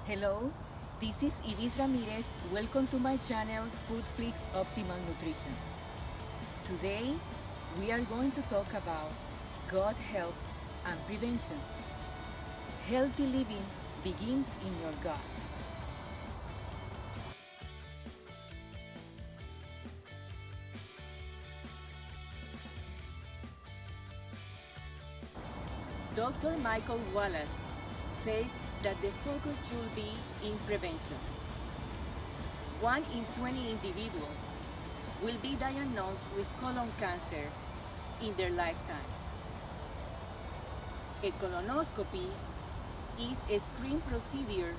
Hello, this is Ibis Ramirez. Welcome to my channel, Food Flix Optimal Nutrition. Today, we are going to talk about gut health and prevention. Healthy living begins in your gut. Dr. Michael Wallace said that the focus should be in prevention. 1 in 20 individuals will be diagnosed with colon cancer in their lifetime. A colonoscopy is a screening procedure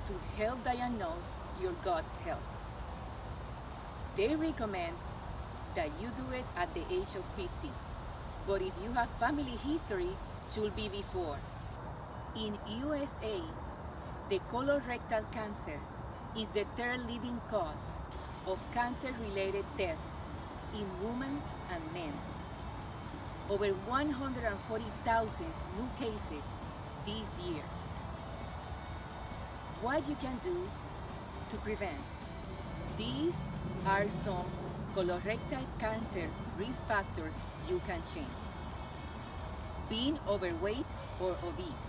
to help diagnose your gut health. They recommend that you do it at the age of 50, but if you have family history, should be before. In USA, the colorectal cancer is the third leading cause of cancer-related death in women and men. Over 140,000 new cases this year. What you can do to prevent? These are some colorectal cancer risk factors you can change. Being overweight or obese.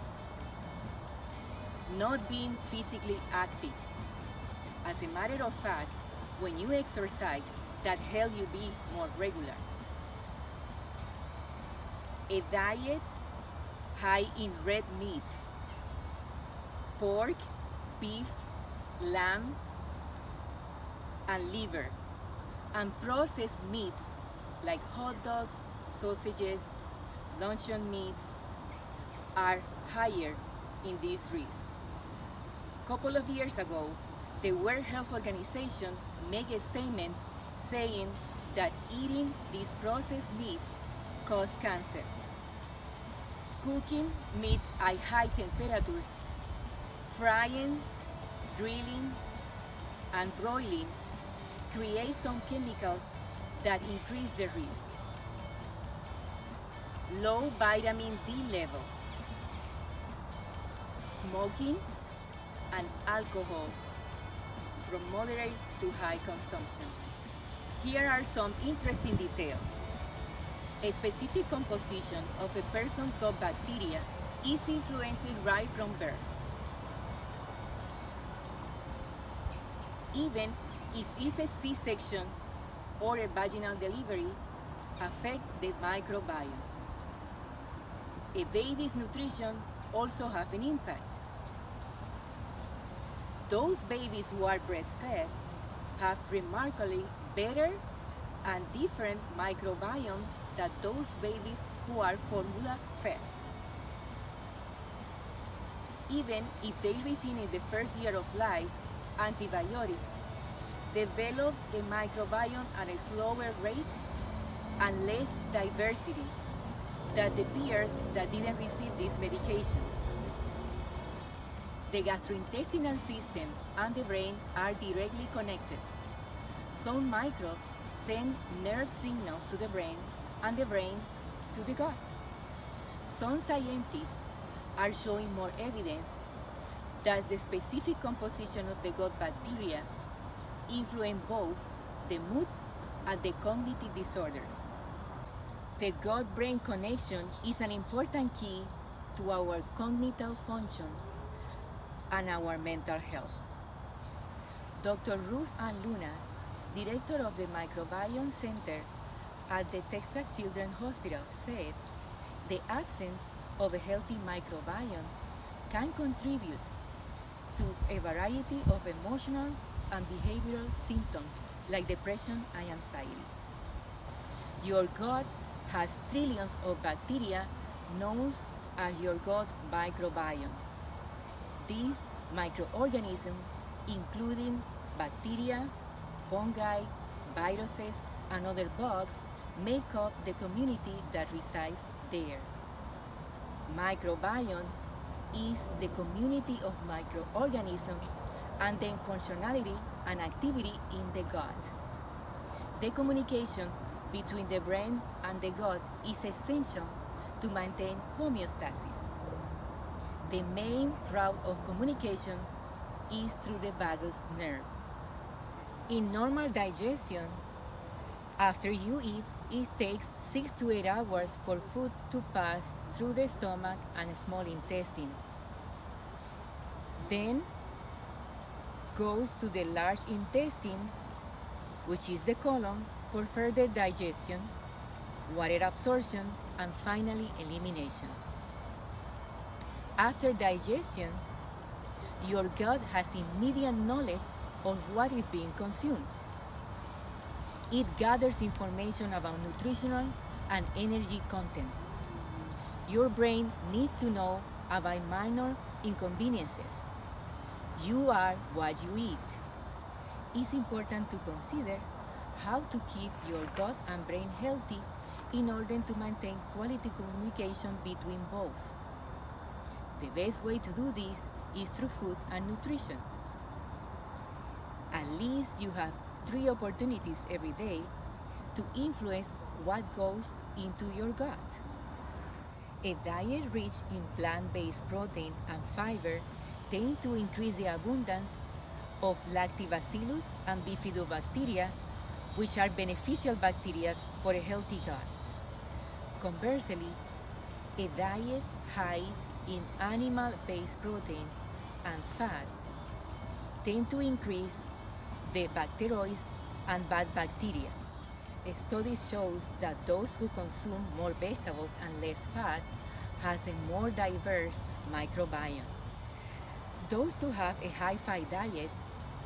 Not being physically active. As a matter of fact, when you exercise, that helps you be more regular. A diet high in red meats, pork, beef, lamb, and liver, and processed meats like hot dogs, sausages, luncheon meats are higher in this risk. A couple of years ago, the World Health Organization made a statement saying that eating these processed meats cause cancer. Cooking meats at high temperatures, frying, grilling, and broiling create some chemicals that increase the risk. Low vitamin D level, smoking, and alcohol from moderate to high consumption. Here are some interesting details. A specific composition of a person's gut bacteria is influenced right from birth. Even if it's a C-section or a vaginal delivery, affect the microbiome. A baby's nutrition also have an impact. Those babies who are breastfed have remarkably better and different microbiome than those babies who are formula fed. Even if they receive in the first year of life antibiotics, develop the microbiome at a slower rate and less diversity than the peers that didn't receive these medications. The gastrointestinal system and the brain are directly connected. Some microbes send nerve signals to the brain and the brain to the gut. Some scientists are showing more evidence that the specific composition of the gut bacteria influence both the mood and the cognitive disorders. The gut-brain connection is an important key to our cognitive function and our mental health. Dr. Ruth Ann Luna, director of the Microbiome Center at the Texas Children's Hospital, said the absence of a healthy microbiome can contribute to a variety of emotional and behavioral symptoms like depression and anxiety. Your gut has trillions of bacteria known as your gut microbiome. These microorganisms, including bacteria, fungi, viruses, and other bugs, make up the community that resides there. Microbiome is the community of microorganisms and their functionality and activity in the gut. The communication between the brain and the gut is essential to maintain homeostasis. The main route of communication is through the vagus nerve. In normal digestion, after you eat, it takes 6 to 8 hours for food to pass through the stomach and small intestine. Then goes to the large intestine, which is the colon, for further digestion, water absorption, and finally elimination. After digestion, your gut has immediate knowledge of what is being consumed. It gathers information about nutritional and energy content. Your brain needs to know about minor inconveniences. You are what you eat. It's important to consider how to keep your gut and brain healthy in order to maintain quality communication between both. The best way to do this is through food and nutrition. At least you have 3 opportunities every day to influence what goes into your gut. A diet rich in plant-based protein and fiber tends to increase the abundance of lactobacillus and bifidobacteria, which are beneficial bacteria for a healthy gut. Conversely, a diet high in animal-based protein and fat tend to increase the bacteroids and bad bacteria. A study shows that those who consume more vegetables and less fat has a more diverse microbiome. Those who have a high-fat diet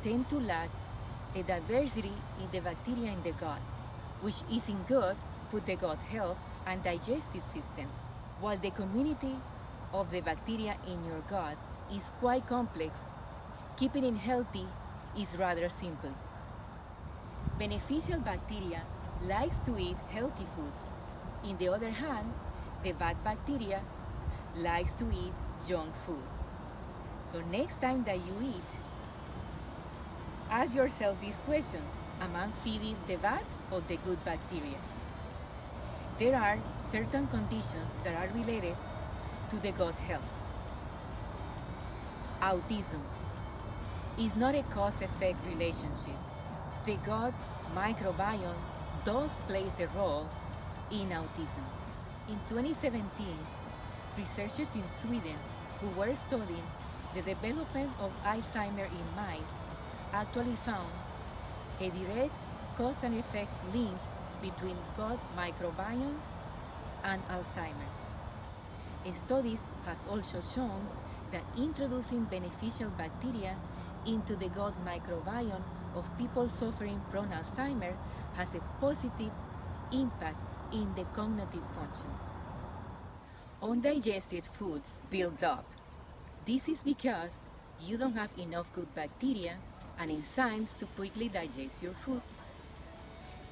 tend to lack a diversity in the bacteria in the gut, which isn't good for the gut health and digestive system. While the community of the bacteria in your gut is quite complex, keeping it healthy is rather simple. Beneficial bacteria likes to eat healthy foods. On the other hand, the bad bacteria likes to eat junk food. So next time that you eat, ask yourself this question: am I feeding the bad or the good bacteria? There are certain conditions that are related to the gut health. Autism is not a cause-effect relationship. The gut microbiome does play a role in autism. In 2017, researchers in Sweden who were studying the development of Alzheimer in mice actually found a direct cause and effect link between gut microbiome and Alzheimer. Studies has also shown that introducing beneficial bacteria into the gut microbiome of people suffering from Alzheimer has a positive impact in the cognitive functions. Undigested foods build up. This is because you don't have enough good bacteria and enzymes to quickly digest your food.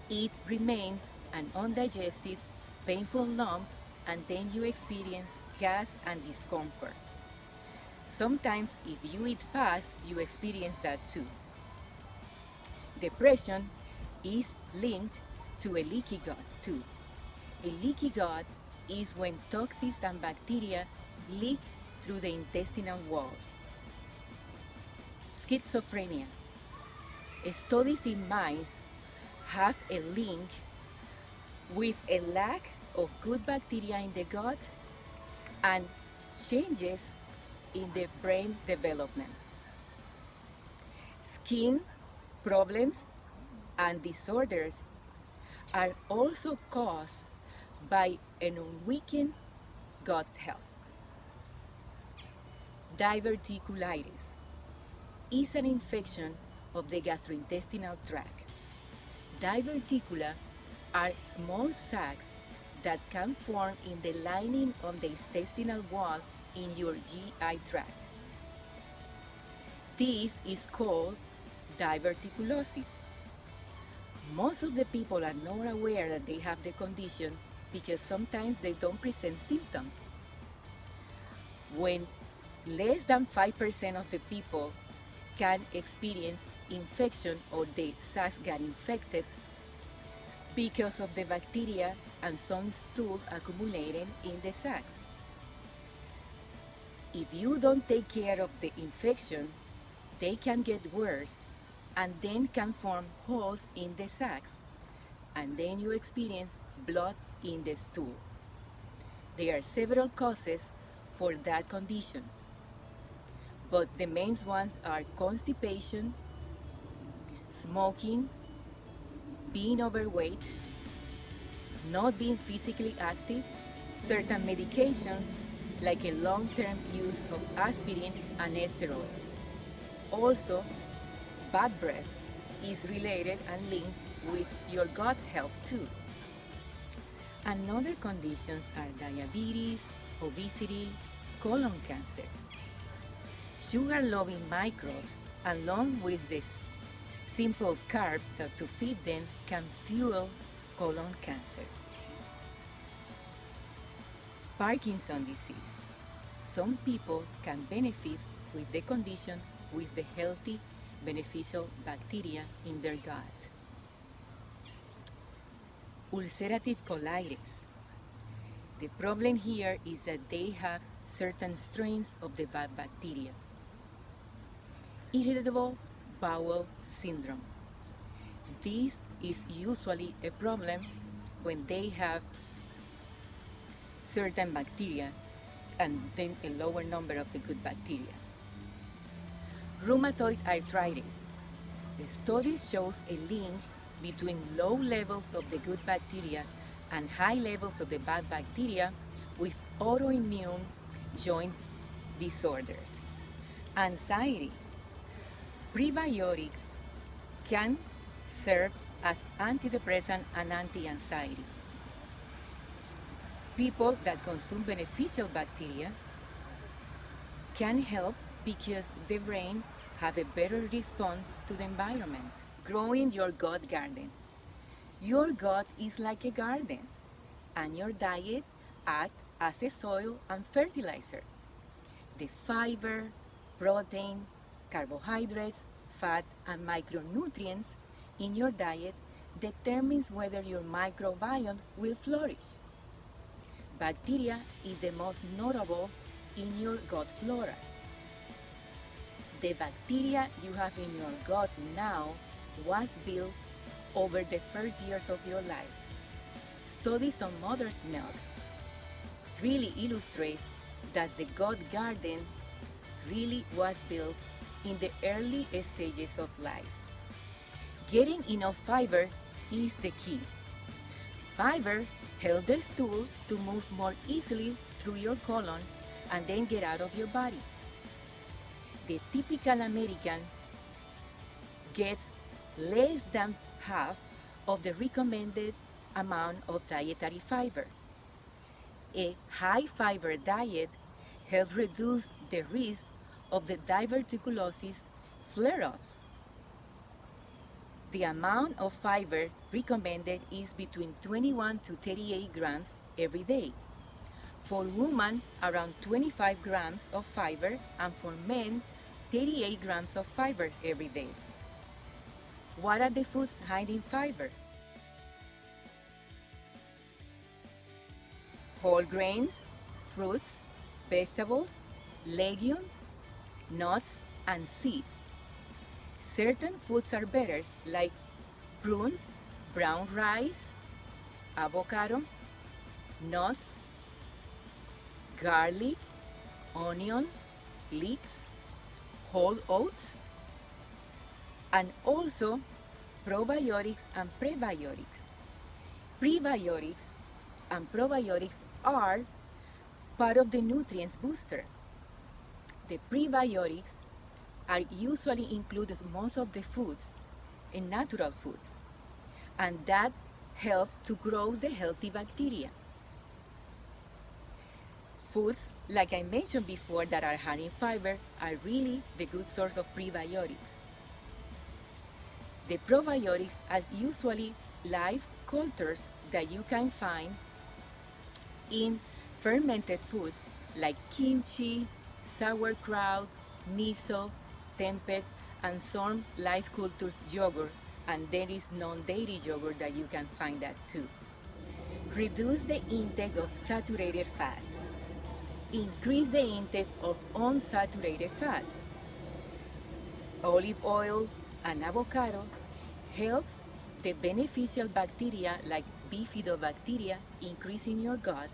It remains an undigested, painful lump, and then you experience gas and discomfort. Sometimes, if you eat fast, you experience that too. Depression is linked to a leaky gut too. A leaky gut is when toxins and bacteria leak through the intestinal walls. Schizophrenia. Studies in mice have a link with a lack of good bacteria in the gut and changes in the brain development. Skin problems and disorders are also caused by an unweakened gut health. Diverticulitis is an infection of the gastrointestinal tract. Diverticula are small sacs that can form in the lining of the intestinal wall in your GI tract. This is called diverticulosis. Most of the people are not aware that they have the condition because sometimes they don't present symptoms. When less than 5% of the people can experience infection or the sacs got infected because of the bacteria and some stool accumulated in the sacs. If you don't take care of the infection, they can get worse and then can form holes in the sacs, and then you experience blood in the stool. There are several causes for that condition, but the main ones are constipation, smoking, being overweight, not being physically active, certain medications like a long-term use of aspirin and steroids. Also, bad breath is related and linked with your gut health too. And other conditions are diabetes, obesity, colon cancer. Sugar-loving microbes, along with the simple carbs that to feed them, can fuel colon cancer. Parkinson's disease. Some people can benefit with the condition with the healthy, beneficial bacteria in their gut. Ulcerative colitis. The problem here is that they have certain strains of the bad bacteria. Irritable bowel syndrome. This is usually a problem when they have certain bacteria and then a lower number of the good bacteria. Rheumatoid arthritis. The study shows a link between low levels of the good bacteria and high levels of the bad bacteria with autoimmune joint disorders. Anxiety. Prebiotics can serve as antidepressant and anti-anxiety. People that consume beneficial bacteria can help because the brain have a better response to the environment. Growing your gut gardens. Your gut is like a garden, and your diet acts as a soil and fertilizer. The fiber, protein, carbohydrates, fat, and micronutrients in your diet determines whether your microbiome will flourish. Bacteria is the most notable in your gut flora. The bacteria you have in your gut now was built over the first years of your life. Studies on mother's milk really illustrate that the gut garden really was built in the early stages of life. Getting enough fiber is the key. Fiber helps the stool to move more easily through your colon and then get out of your body. The typical American gets less than half of the recommended amount of dietary fiber. A high fiber diet helps reduce the risk of the diverticulosis flare-ups. The amount of fiber recommended is between 21 to 38 grams every day. For women, around 25 grams of fiber, and for men, 38 grams of fiber every day. What are the foods hiding fiber? Whole grains, fruits, vegetables, legumes, nuts, and seeds. Certain foods are better, like prunes, brown rice, avocado, nuts, garlic, onion, leeks, whole oats, and also probiotics and prebiotics. Prebiotics and probiotics are part of the nutrients booster. The prebiotics are usually included in most of the foods, in natural foods, and that help to grow the healthy bacteria. Foods, like I mentioned before, that are high in fiber are really the good source of prebiotics. The probiotics are usually live cultures that you can find in fermented foods like kimchi, sauerkraut, miso, tempeh, and some live cultures yogurt, and there is non-dairy yogurt that you can find that too. Reduce the intake of saturated fats. Increase the intake of unsaturated fats. olive oil, and avocado helps the beneficial bacteria like bifidobacteria increase in your gut,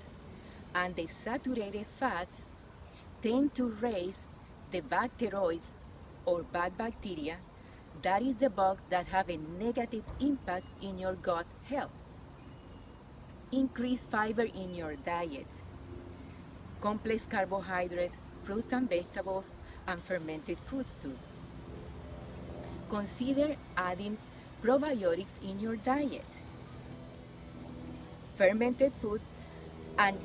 and the saturated fats tend to raise the bacteroids or bad bacteria, that is the bugs that have a negative impact in your gut health. Increase fiber in your diet, complex carbohydrates, fruits and vegetables, and fermented foods too. Consider adding probiotics in your diet. Fermented food and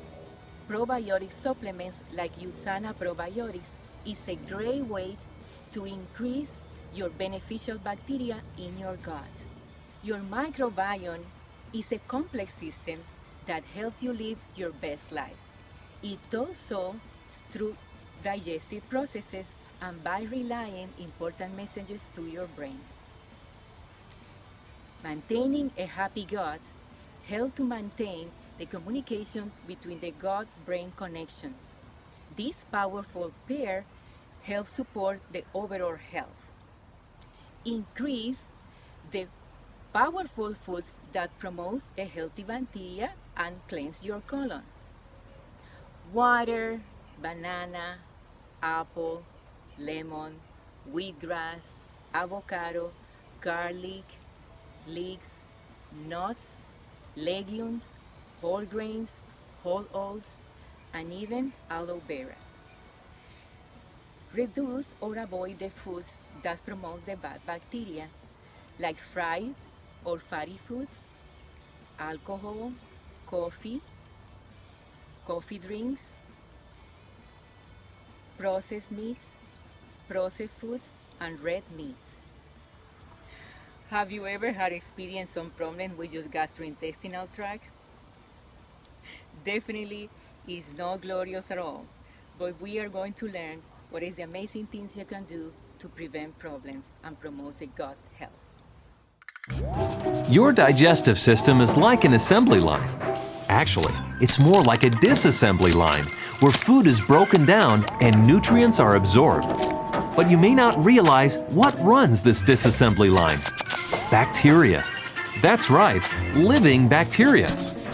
probiotic supplements like USANA probiotics is a great way to increase your beneficial bacteria in your gut. Your microbiome is a complex system that helps you live your best life. It does so through digestive processes and by relaying important messages to your brain. Maintaining a happy gut helps to maintain the communication between the gut-brain connection. This powerful pair helps support the overall health. Increase the powerful foods that promote a healthy bacteria and cleanse your colon. Water, banana, apple, lemon, wheatgrass, avocado, garlic, leeks, nuts, legumes, whole grains, whole oats, and even aloe vera. Reduce or avoid the foods that promote the bad bacteria, like fried or fatty foods, alcohol, coffee, coffee drinks, processed meats, processed foods, and red meats. Have you ever had experienced some problem with your gastrointestinal tract? Definitely is not glorious at all, but we are going to learn what is the amazing things you can do to prevent problems and promote a gut health. Your digestive system is like an assembly line. Actually, it's more like a disassembly line, where food is broken down and nutrients are absorbed. But you may not realize what runs this disassembly line. Bacteria. That's right, living bacteria.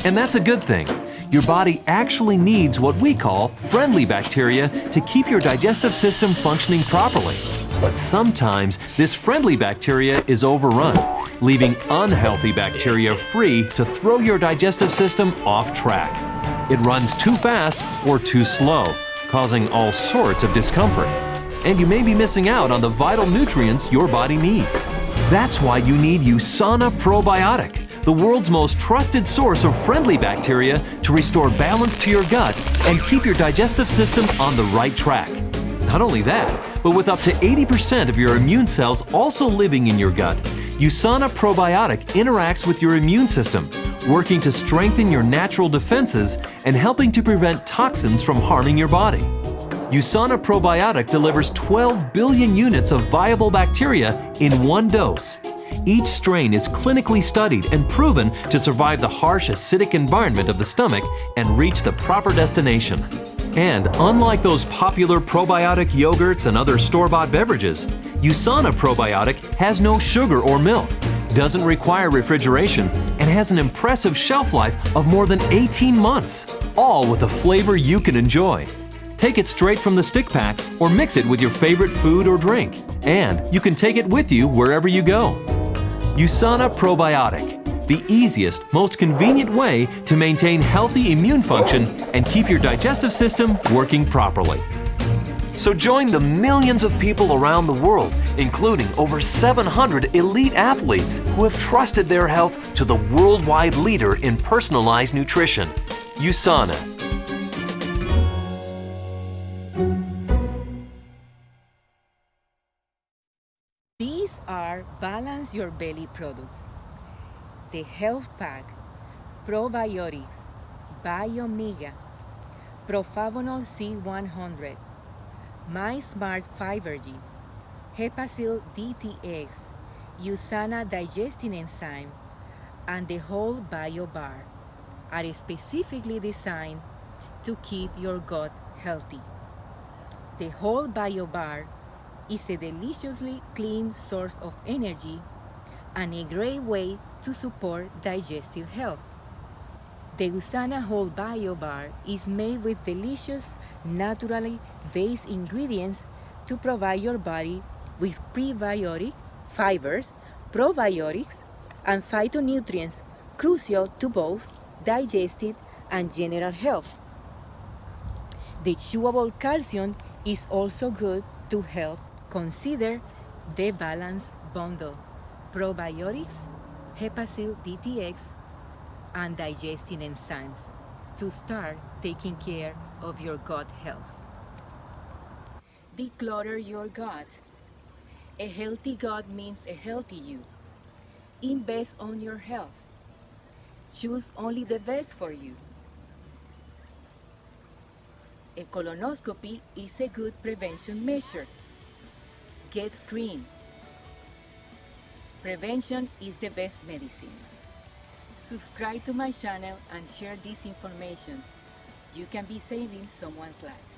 And that's a good thing. Your body actually needs what we call friendly bacteria to keep your digestive system functioning properly. But sometimes this friendly bacteria is overrun, leaving unhealthy bacteria free to throw your digestive system off track. It runs too fast or too slow, causing all sorts of discomfort. And you may be missing out on the vital nutrients your body needs. That's why you need USANA Probiotic, the world's most trusted source of friendly bacteria to restore balance to your gut and keep your digestive system on the right track. Not only that, but with up to 80% of your immune cells also living in your gut, USANA Probiotic interacts with your immune system, working to strengthen your natural defenses and helping to prevent toxins from harming your body. USANA Probiotic delivers 12 billion units of viable bacteria in one dose. Each strain is clinically studied and proven to survive the harsh acidic environment of the stomach and reach the proper destination. And unlike those popular probiotic yogurts and other store-bought beverages, USANA Probiotic has no sugar or milk, doesn't require refrigeration, and has an impressive shelf life of more than 18 months, all with a flavor you can enjoy. Take it straight from the stick pack or mix it with your favorite food or drink, and you can take it with you wherever you go. USANA Probiotic, the easiest, most convenient way to maintain healthy immune function and keep your digestive system working properly. So join the millions of people around the world, including over 700 elite athletes who have trusted their health to the worldwide leader in personalized nutrition, USANA. These are Balance Your Belly products. The Health Pack, Probiotics, Biomega, Profavonol C100, My Smart Fiber G, Hepacil DTX, USANA Digesting Enzyme, and the Whole Bio Bar are specifically designed to keep your gut healthy. The Whole Bio Bar is a deliciously clean source of energy and a great way to support digestive health. The Gusana Whole Bio Bar is made with delicious, naturally based ingredients to provide your body with prebiotic fibers, probiotics, and phytonutrients crucial to both digestive and general health. The chewable calcium is also good to help. Consider the Balance Bundle: probiotics, Hepacil DTX, and digesting enzymes to start taking care of your gut health. Declutter your gut. A healthy gut means a healthy you. Invest on your health. Choose only the best for you. A colonoscopy is a good prevention measure. Get screened. Prevention is the best medicine. Subscribe to my channel and share this information. You can be saving someone's life.